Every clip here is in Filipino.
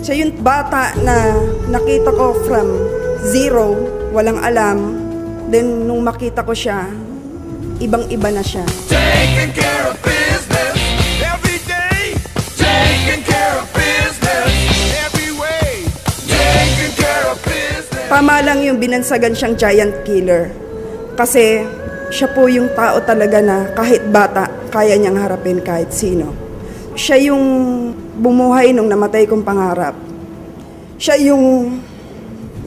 Siya yung bata na nakita ko from zero, walang alam. Then nung makita ko siya, ibang-iba na siya. Taking care of business every day. Taking care of business every way. Taking care of business. Tama lang yung binansagan siyang giant killer. Kasi siya po yung tao talaga na kahit bata, kaya niyang harapin kahit sino. Siya yung bumuhay nung namatay kong pangarap. Siya yung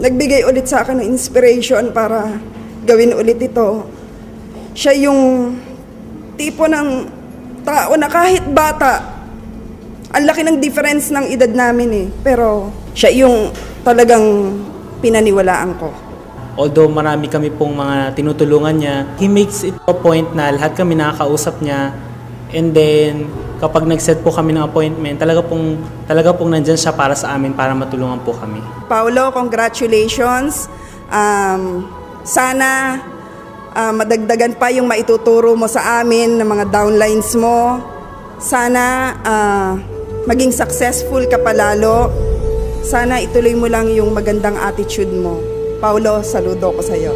nagbigay ulit sa akin ng inspiration para gawin ulit ito. Siya yung tipo ng tao na kahit bata, ang laki ng difference ng edad namin eh. Pero siya yung talagang pinaniwalaan ko. Although marami kami pong mga tinutulungan niya, he makes it a point na lahat kami nakakausap niya. And then, kapag nag-set po kami ng appointment, talaga pong nandyan siya para sa amin, para matulungan po kami. Paolo, congratulations. Sana madagdagan pa yung maituturo mo sa amin ng mga downlines mo. Sana maging successful ka palalo. Sana ituloy mo lang yung magandang attitude mo. Paolo, saludo ko sa iyo.